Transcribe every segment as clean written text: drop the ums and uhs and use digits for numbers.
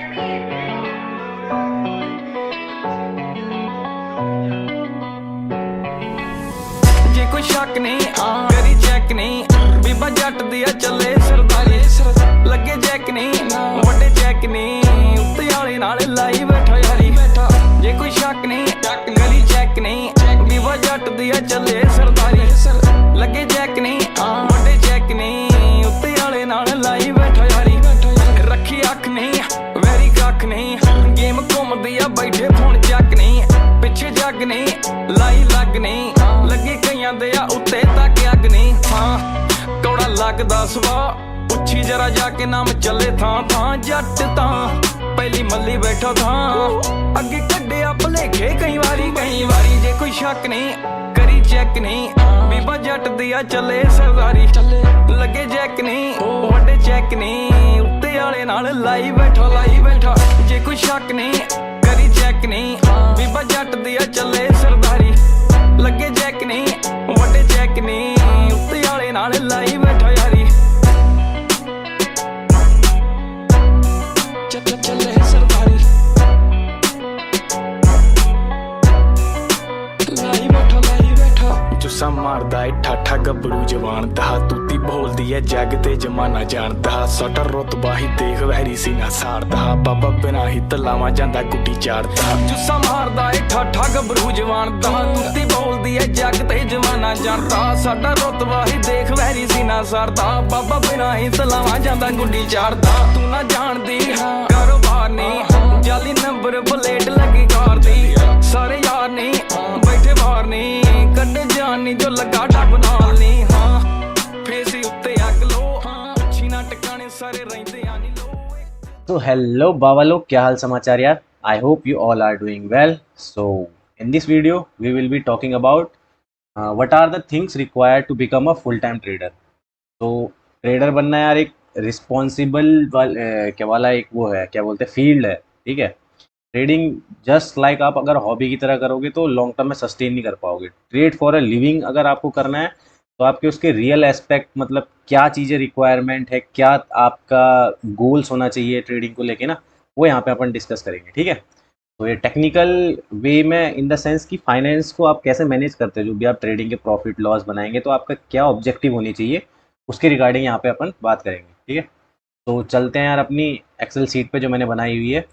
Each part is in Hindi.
जे कोई शक नहीं करी चेक नहीं बीबा जट दिया चले सरदारी लगे चेक नहीं बड़े चेक नहीं उत्ते आले नाल लाई बैठा यारी जे कोई शक नहीं करी चेक नहीं बीबा जट दिया चले सरदारी लगे चेक नहीं बड़े चेक नहीं उत्ते आले नाल लाई बैठा यारी रखी अख नहीं वैरी कख नहीं गेम घूमदी आ बैठे फोन चक नहीं पिछे जग नहीं लाई लग नहीं लगे कईयां दे आ उत्ते तक अग नहीं हाँ कौड़ा लगदा सवा उच्छी जरा जाके नाम चले थां थां जट तां पहली मल्ली बैठा था अगे कड्डे भलेखे कई वारी जे कोई शक नहीं करी चेक नहीं बीबा जट दिया चले सरदारी लगे चेक नहीं वड्डे चेक नहीं उत्ते आले नाल लाई बैठा जे कोई शक नहीं करी चेक नहीं बीबा जट दिया चले सरदारी लगे चेक नहीं वड्डे चेक नहीं उत्ते आले नाल लाई बैठा यारी चले सरदारी लाई बैठा जुस्सा मारदा है ठाठा गबड़ू जवान दा तूती बोलदी है जग ते जमाना जानदा सटर रुतबा ही देख वैरी सीना सारदा बाबा बिना ही तलावा जांदा गुड्डी चाड़दा जुस्सा मारदा है ठाठा गबड़ू जवान दा तूती बोलदी है जग ते जमाना जानदा साडा रुतबा ही देख वैरी सीना सारदा बाबा बिना ही तलावा जांदा गुड्डी चाड़दा तू ना जानदी कारोबार नहीं जाली नंबर प्लेट लगी कार दी सारे यार नहीं बैठे बाहर नहीं कड्डे जान नहीं जो लगा डब नाल नहीं हाँ फेसी उत्ते अग लो अच्छी ना टिकाने सारे रहंदे आ नहीं लो तो हेलो बाबा लोग, क्या हाल समाचार यार। I hope you all are doing well. So in this video we will be talking about what are the things required to become a full time trader. तो ट्रेडर बनना यार एक रिस्पॉन्सिबल क्या वाला एक वो है, क्या बोलते हैं, फील्ड है, ठीक है। ट्रेडिंग जस्ट लाइक आप अगर हॉबी की तरह करोगे तो लॉन्ग टर्म में सस्टेन नहीं कर पाओगे। ट्रेड फॉर अ लिविंग अगर आपको करना है तो आपके उसके रियल एस्पेक्ट, मतलब क्या चीज़ें रिक्वायरमेंट है, क्या आपका गोल्स होना चाहिए ट्रेडिंग को लेके ना, वो यहाँ पे अपन डिस्कस करेंगे, ठीक है। तो ये टेक्निकल वे में इन द सेंस कि फाइनेंस को आप कैसे मैनेज करते हो, जो भी आप ट्रेडिंग के प्रॉफिट लॉस बनाएंगे तो आपका क्या ऑब्जेक्टिव होनी चाहिए, उसके रिगार्डिंग यहाँ पे अपन बात करेंगे, ठीक है। तो चलते हैं यार अपनी एक्सेल सीट पे जो मैंने बनाई हुई है।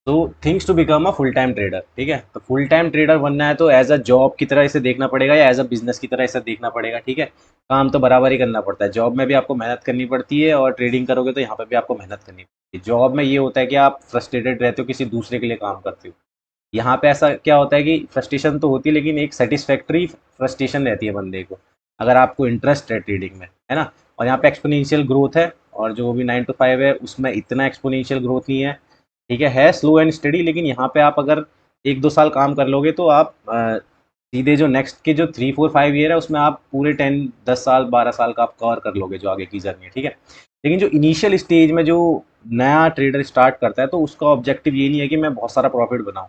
तो things to become a full time trader, ठीक है। तो फुल टाइम ट्रेडर बनना है तो एज अ जॉब की तरह इसे देखना पड़ेगा या एज अ बिजनेस की तरह इसे देखना पड़ेगा, ठीक है। काम तो बराबर ही करना पड़ता है, जॉब में भी आपको मेहनत करनी पड़ती है और ट्रेडिंग करोगे तो यहाँ पे भी आपको मेहनत करनी पड़ती है। जॉब में ये होता है कि आप फ्रस्ट्रेटेड रहते हो, किसी दूसरे के लिए काम करते हो। यहाँ पे ऐसा क्या होता है कि फ्रस्ट्रेशन तो होती है लेकिन एक सेटिस्फैक्ट्री फ्रस्ट्रेशन रहती है बंदे को, अगर आपको इंटरेस्ट है ट्रेडिंग में, है ना। और यहाँ पे एक्सपोनेंशियल ग्रोथ है और जो भी 9 to 5 है उसमें इतना एक्सपोनेंशियल ग्रोथ नहीं है, ठीक है स्लो एंड स्टडी। लेकिन यहाँ पे आप अगर 1-2 साल काम कर लोगे तो आप सीधे जो नेक्स्ट के जो 3-4-5 ईयर है उसमें आप पूरे 10 साल 12 साल का आप कवर कर लोगे जो आगे की जर्नी है, ठीक है। लेकिन जो इनिशियल स्टेज में जो नया ट्रेडर स्टार्ट करता है तो उसका ऑब्जेक्टिव ये नहीं है कि मैं बहुत सारा प्रॉफिट बनाऊँ,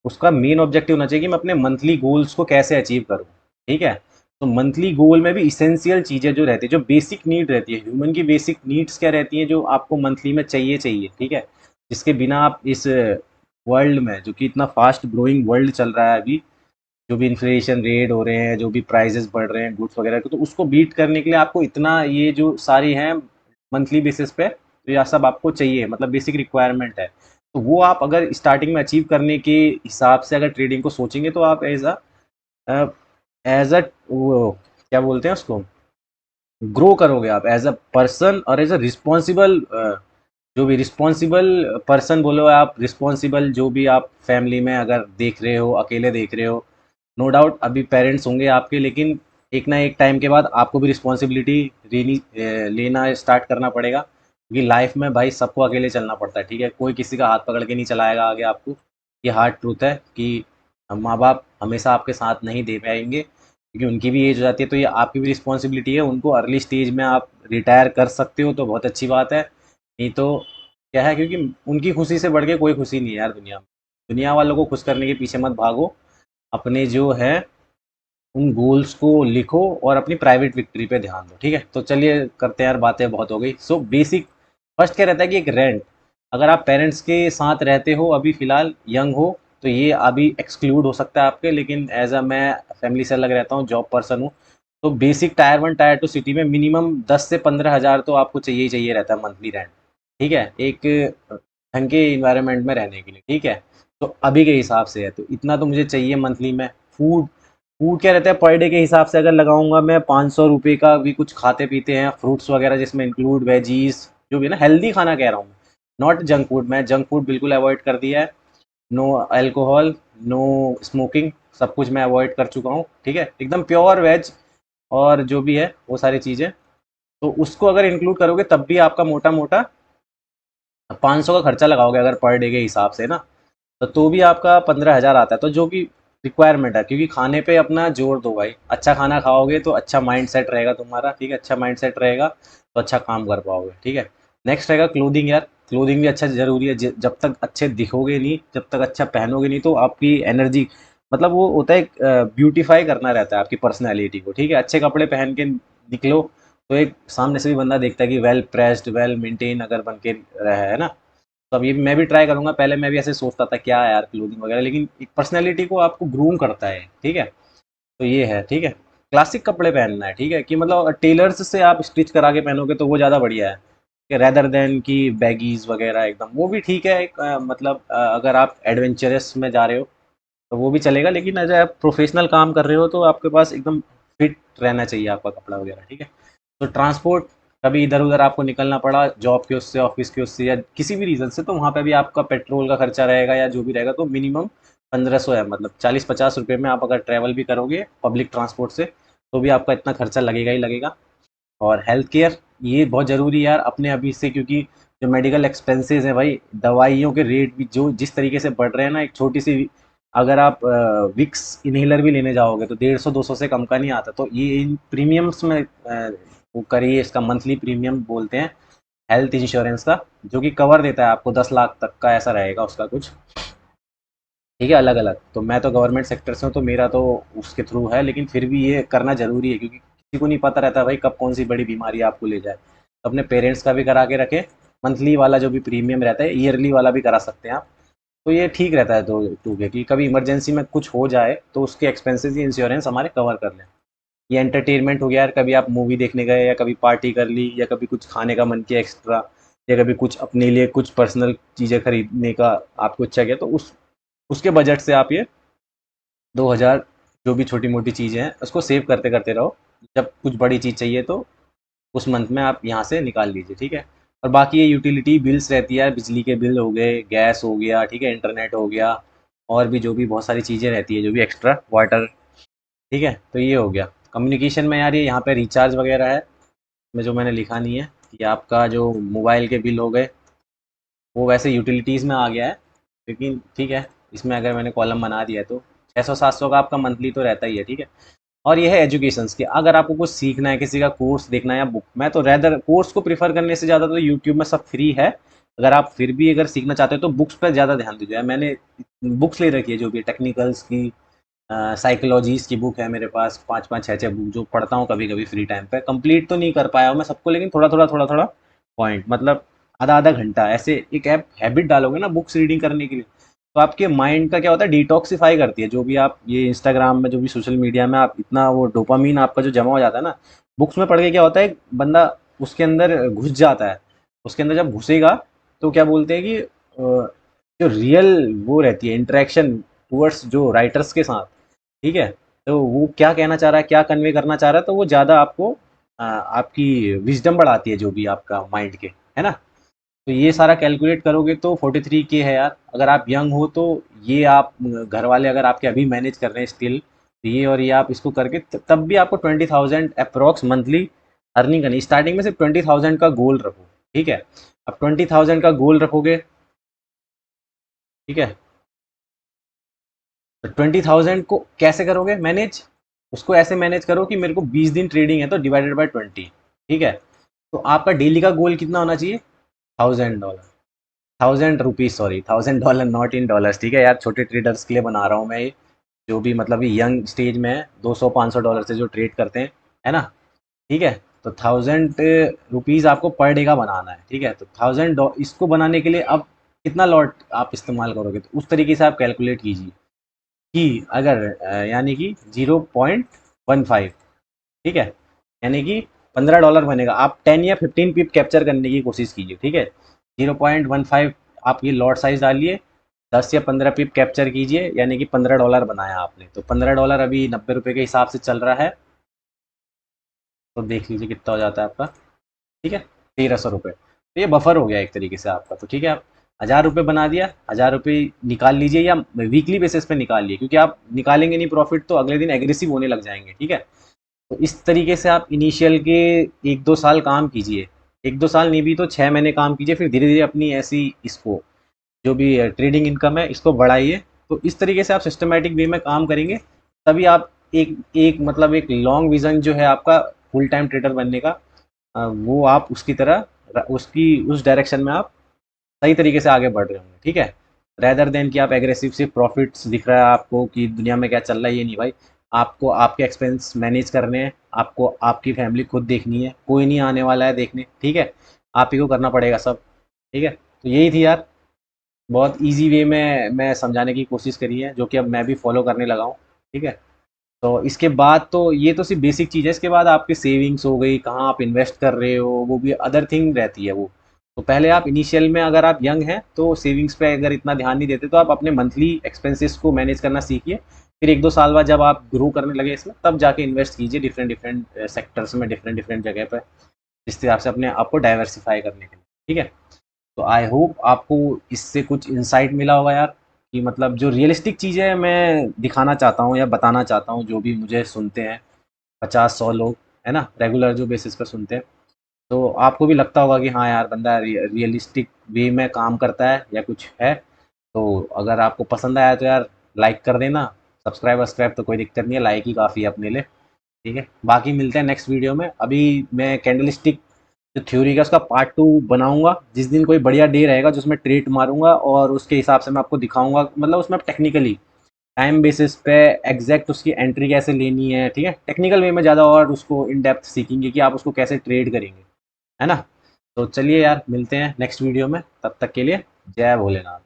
उसका मेन ऑब्जेक्टिव होना चाहिए कि मैं अपने मंथली गोल्स को कैसे अचीव करूँ, ठीक है। तो मंथली गोल में भी इसेंशियल चीज़ें जो रहती है, जो बेसिक नीड रहती है, ह्यूमन की बेसिक नीड्स क्या रहती हैं जो आपको मंथली में चाहिए, ठीक है, जिसके बिना आप इस वर्ल्ड में, जो कि इतना फास्ट ग्रोइंग वर्ल्ड चल रहा है अभी, जो भी इन्फ्लेशन रेट हो रहे हैं, जो भी प्राइजेस बढ़ रहे हैं गुड्स वगैरह के, तो उसको बीट करने के लिए आपको इतना ये जो सारी हैं मंथली बेसिस पे, तो यह सब आपको चाहिए, मतलब बेसिक रिक्वायरमेंट है। तो वो आप अगर स्टार्टिंग में अचीव करने के हिसाब से अगर ट्रेडिंग को सोचेंगे तो आप एज अ वो क्या बोलते हैं उसको, ग्रो करोगे आप एज अ पर्सन और एज अ रिस्पॉन्सिबल, जो भी रिस्पॉन्सिबल पर्सन बोलो आप, रिस्पॉन्सिबल जो भी आप फैमिली में अगर देख रहे हो, अकेले देख रहे हो, नो डाउट अभी पेरेंट्स होंगे आपके, लेकिन एक ना एक टाइम के बाद आपको भी रिस्पॉन्सिबिलिटी लेना स्टार्ट करना पड़ेगा, क्योंकि लाइफ में भाई सबको अकेले चलना पड़ता है, ठीक है। कोई किसी का हाथ पकड़ के नहीं चलाएगा आगे आपको, ये हार्ड ट्रूथ है कि माँ बाप हमेशा आपके साथ नहीं दे पाएंगे, क्योंकि उनकी भी एज हो जाती है, तो ये आपकी भी रिस्पॉन्सिबिलिटी है। उनको अर्ली स्टेज में आप रिटायर कर सकते हो तो बहुत अच्छी बात है, नहीं तो क्या है, क्योंकि उनकी खुशी से बढ़ के कोई खुशी नहीं है यार दुनिया में। दुनिया वालों को खुश करने के पीछे मत भागो, अपने जो है उन गोल्स को लिखो और अपनी प्राइवेट विक्ट्री पे ध्यान दो, ठीक है। तो चलिए करते हैं यार, बातें बहुत हो गई। सो बेसिक फर्स्ट क्या रहता है कि एक रेंट, अगर आप पेरेंट्स के साथ रहते हो, अभी फ़िलहाल यंग हो, तो ये अभी एक्सक्लूड हो सकता है आपके, लेकिन एज़ अ मैं फैमिली से अलग रहता हूँ, जॉब पर्सन हूँ, तो बेसिक टायर 1 टायर 2 सिटी में मिनिमम 10 से 15,000 तो आपको चाहिए ही चाहिए रहता है मंथली रेंट, ठीक है? एक ढंग के एनवायरनमेंट में रहने के लिए, ठीक है? तो अभी के हिसाब से है, तो इतना तो मुझे चाहिए मंथली में। फूड फूड क्या रहता है पर डे के हिसाब से अगर लगाऊंगा मैं, 500 रुपये का भी कुछ खाते पीते हैं, फ्रूट्स वगैरह जिसमें इंक्लूड वेजीज, जो भी है ना, हेल्दी खाना कह रहा हूँ, नॉट जंक फूड। मैं जंक फूड बिल्कुल अवॉइड कर दिया है। नो अल्कोहल, नो स्मोकिंग, सब कुछ मैं अवॉइड कर चुका हूँ, ठीक है? एकदम प्योर वेज और जो भी है वो सारी चीज़ें, तो उसको अगर इंक्लूड करोगे तब भी आपका मोटा मोटा 500 का खर्चा लगाओगे अगर पर डे के हिसाब से ना, तो भी आपका 15,000 आता है। तो जो कि रिक्वायरमेंट है, क्योंकि खाने पे अपना जोर दो भाई, अच्छा खाना खाओगे तो अच्छा माइंड सेट रहेगा तुम्हारा, ठीक है? अच्छा माइंड सेट रहेगा तो अच्छा काम कर पाओगे, ठीक है? नेक्स्ट रहेगा क्लोथिंग यार, क्लोथिंग भी अच्छा ज़रूरी है। जब तक अच्छे दिखोगे नहीं, जब तक अच्छा पहनोगे नहीं, तो आपकी एनर्जी, मतलब वो होता है ब्यूटीफाई करना रहता है आपकी पर्सनैलिटी को, ठीक है? अच्छे कपड़े पहन के निकलो तो एक सामने से भी बंदा देखता है कि वेल प्रेस्ड, वेल मेंटेन अगर बन के रहा है ना। तो अब ये मैं भी ट्राई करूँगा। पहले मैं भी ऐसे सोचता था क्या है यार क्लोथिंग वगैरह, लेकिन एक पर्सनैलिटी को आपको ग्रूम करता है, ठीक है? तो ये है, ठीक है? क्लासिक कपड़े पहनना है, ठीक है? कि मतलब टेलर्स से आप स्टिच करा के पहनोगे तो वो ज़्यादा बढ़िया है, रेदर देन कि बैगीज वगैरह एकदम। वो भी ठीक है एक, मतलब अगर आप एडवेंचरस में जा रहे हो तो वो भी चलेगा, लेकिन अगर आप प्रोफेशनल काम कर रहे हो तो आपके पास एकदम फिट रहना चाहिए आपका कपड़ा वगैरह, ठीक है? तो ट्रांसपोर्ट, कभी इधर उधर आपको निकलना पड़ा जॉब के उससे, ऑफिस के उससे, या किसी भी रीज़न से, तो वहाँ पे भी आपका पेट्रोल का खर्चा रहेगा या जो भी रहेगा, तो मिनिमम 1500 है, मतलब 40-50 रुपये में आप अगर ट्रैवल भी करोगे पब्लिक ट्रांसपोर्ट से, तो भी आपका इतना खर्चा लगेगा ही लगेगा। और हेल्थ केयर, ये बहुत ज़रूरी है यार अपने अभी से, क्योंकि जो मेडिकल एक्सपेंसेस हैं भाई, दवाइयों के रेट भी जो जिस तरीके से बढ़ रहे हैं ना, एक छोटी सी अगर आप विक्स इन्हेलर भी लेने जाओगे तो 150-200 से कम का नहीं आता। तो ये इन प्रीमियम्स में वो करिए, इसका मंथली प्रीमियम बोलते हैं हेल्थ इंश्योरेंस का, जो कि कवर देता है आपको 10 लाख तक का, ऐसा रहेगा उसका कुछ, ठीक है? अलग अलग। तो मैं तो गवर्नमेंट सेक्टर से हूँ तो मेरा तो उसके थ्रू है, लेकिन फिर भी ये करना ज़रूरी है, क्योंकि किसी को नहीं पता रहता भाई कब कौन सी बड़ी बीमारी आपको ले जाए। तो अपने पेरेंट्स का भी करा के रखें, मंथली वाला जो भी प्रीमियम रहता है, ईयरली वाला भी करा सकते हैं आप। तो ये ठीक रहता है, तो टू के कि कभी इमरजेंसी में कुछ हो जाए तो उसके एक्सपेंसेस ही इंश्योरेंस हमारे कवर कर लें। ये एंटरटेनमेंट हो गया यार, कभी आप मूवी देखने गए या कभी पार्टी कर ली या कभी कुछ खाने का मन किया एक्स्ट्रा, या कभी कुछ अपने लिए कुछ पर्सनल चीज़ें खरीदने का आपको इच्छा किया, तो उसके बजट से आप ये 2000 जो भी छोटी मोटी चीज़ें हैं उसको सेव करते करते रहो। जब कुछ बड़ी चीज़ चाहिए तो उस मंथ में आप यहाँ से निकाल लीजिए, ठीक है? और बाकी ये यूटिलिटी बिल्स रहती है, बिजली के बिल हो गए, गैस हो गया, ठीक है? इंटरनेट हो गया, और भी जो भी बहुत सारी चीज़ें रहती है, जो भी एक्स्ट्रा वाटर, ठीक है? तो ये हो गया कम्युनिकेशन में यार। ये यहाँ पे रिचार्ज वगैरह है, में जो मैंने लिखा नहीं है कि आपका जो मोबाइल के बिल हो गए, वो वैसे यूटिलिटीज़ में आ गया है, लेकिन ठीक है, इसमें अगर मैंने कॉलम बना दिया है तो 600-700 का आपका मंथली तो रहता ही है, ठीक है? और ये है एजुकेशंस की, अगर आपको कुछ सीखना है, किसी का कोर्स देखना है या बुक, मैं तो रेदर कोर्स को प्रीफर करने से ज़्यादा तो यूट्यूब में सब फ्री है। अगर आप फिर भी अगर सीखना चाहते हो तो बुक्स पर ज़्यादा ध्यान दीजिए। मैंने बुक्स ले रखी है जो भी टेक्निकल्स की, साइकोलॉजीज़ की बुक है मेरे पास, 5-5 6-6 बुक जो पढ़ता हूँ कभी कभी फ्री टाइम पे। कंप्लीट तो नहीं कर पाया हूँ मैं सबको, लेकिन थोड़ा थोड़ा पॉइंट, मतलब आधा आधा घंटा ऐसे एक ऐप हैबिट डालोगे ना बुक्स रीडिंग करने के लिए, तो आपके माइंड का क्या होता है, डिटॉक्सिफाई करती है। जो भी आप ये इंस्टाग्राम में, जो भी सोशल मीडिया में आप इतना वो डोपामीन आपका जो जमा हो जाता है ना, बुक्स में पढ़ के क्या होता है, बंदा उसके अंदर घुस जाता है। उसके अंदर जब घुसेगा तो क्या बोलते हैं कि जो रियल वो रहती है इंटरेक्शन टूवर्ड्स जो राइटर्स के साथ, ठीक है? तो वो क्या कहना चाह रहा है, क्या कन्वे करना चाह रहा है, तो वो ज़्यादा आपको आपकी विज़डम बढ़ाती है जो भी आपका माइंड के, है ना? तो ये सारा कैलकुलेट करोगे तो 43 के है यार। अगर आप यंग हो तो ये आप घर वाले अगर आपके अभी मैनेज कर रहे हैं स्टिल, तो ये और ये आप इसको करके तब भी आपको 20,000 अप्रॉक्स मंथली अर्निंग करनी। स्टार्टिंग में सिर्फ 20,000 का गोल रखो, ठीक है? अब 20,000 का गोल रखोगे, ठीक है? तो 20,000 को कैसे करोगे मैनेज? उसको ऐसे मैनेज करो कि मेरे को 20 दिन ट्रेडिंग है तो डिवाइडेड बाय 20, ठीक है? तो आपका डेली का गोल कितना होना चाहिए? $1000, 1000 rupees, sorry, $1000, not in dollars, ठीक है यार? छोटे ट्रेडर्स के लिए बना रहा हूँ मैं ये, जो भी मतलब ये यंग स्टेज में है, $200-500 से जो ट्रेड करते हैं, है ना? ठीक है? तो 1000 रुपीज़ आपको पर डे का बनाना है, ठीक है। तो 1000 इसको बनाने के लिए अब कितना लॉट आप इस्तेमाल करोगे, तो उस तरीके से आप कैलकुलेट कीजिए कि अगर यानी कि 0.15, ठीक है, यानी कि $15 बनेगा। आप 10 या 15 पिप कैप्चर करने की कोशिश कीजिए, ठीक है। 0.15 आप ये लॉट साइज डालिए, 10 या 15 पिप कैप्चर कीजिए, यानी कि $15 बनाया आपने। तो $15 अभी 90 रुपये के हिसाब से चल रहा है, तो देख लीजिए कितना हो जाता है आपका, ठीक है, 1300 रुपये। तो ये बफर हो गया एक तरीके से आपका। तो ठीक है, आप 1000 रुपये बना दिया, 1000 रुपये निकाल लीजिए या वीकली बेसिस पे निकालिए, क्योंकि आप निकालेंगे नहीं प्रॉफिट तो अगले दिन एग्रेसिव होने लग जाएंगे, ठीक है। तो इस तरीके से आप इनिशियल के 1-2 साल काम कीजिए, 1-2 साल नहीं भी तो 6 महीने काम कीजिए, फिर धीरे धीरे अपनी ऐसी इसको जो भी ट्रेडिंग इनकम है इसको बढ़ाइए। तो इस तरीके से आप सिस्टमेटिक वे में काम करेंगे, तभी आप एक एक मतलब एक लॉन्ग विज़न जो है आपका फुल टाइम ट्रेडर बनने का, वो आप उसकी तरह उसकी उस डायरेक्शन में आप सही तरीके से आगे बढ़ रहे होंगे, ठीक है। रेदर देन कि आप एग्रेसिव सिर्फ प्रॉफिट्स दिख रहा है आपको कि दुनिया में क्या चल रहा है, ये नहीं भाई। आपको आपके एक्सपेंस मैनेज करने हैं, आपको आपकी फैमिली खुद देखनी है, कोई नहीं आने वाला है देखने, ठीक है। आप ही को करना पड़ेगा सब, ठीक है। तो यही थी यार, बहुत ईजी वे में मैं समझाने की कोशिश करी है, जो कि अब मैं भी फॉलो करने लगा हूँ, ठीक है। तो इसके बाद तो ये तो सिर्फ बेसिक चीज़ है, इसके बाद आपकी सेविंग्स हो गई, कहाँ आप इन्वेस्ट कर रहे हो, वो भी अदर थिंग रहती है वो। तो पहले आप इनिशियल में अगर आप यंग हैं तो सेविंग्स पे अगर इतना ध्यान नहीं देते, तो आप अपने मंथली एक्सपेंसेस को मैनेज करना सीखिए। फिर 1-2 साल बाद जब आप ग्रो करने लगे इसमें, तब जाके इन्वेस्ट कीजिए डिफरेंट डिफरेंट सेक्टर्स में, डिफरेंट डिफरेंट जगह पर, जिस हिसाब से अपने आप को डाइवर्सिफाई करने के लिए, ठीक है। तो आई होप आपको इससे कुछ इंसाइट मिला होगा यार, कि मतलब जो रियलिस्टिक चीज़ें मैं दिखाना चाहता हूँ या बताना चाहता हूँ, जो भी मुझे सुनते हैं 50-100 लोग, है ना, रेगुलर जो बेसिस पे सुनते हैं, तो आपको भी लगता होगा कि हाँ यार बंदा रियलिस्टिक वे में काम करता है या कुछ है। तो अगर आपको पसंद आया तो यार लाइक कर देना, सब्सक्राइब वब्सक्राइब तो कोई दिक्कत नहीं है, लाइक ही काफ़ी है अपने लिए, ठीक है। बाकी मिलते हैं नेक्स्ट वीडियो में। अभी मैं कैंडलस्टिक जो थ्योरी का उसका पार्ट 2 बनाऊंगा, जिस दिन कोई बढ़िया डे रहेगा जिसमें ट्रेड मारूंगा, और उसके हिसाब से मैं आपको दिखाऊंगा, मतलब उसमें टेक्निकली टाइम बेसिस पे एग्जैक्ट उसकी एंट्री कैसे लेनी है, ठीक है। टेक्निकल वे में ज़्यादा और उसको इन डेप्थ सीखेंगे कि आप उसको कैसे ट्रेड करेंगे, है ना। तो चलिए यार मिलते हैं नेक्स्ट वीडियो में, तब तक के लिए जय भोलेनाथ।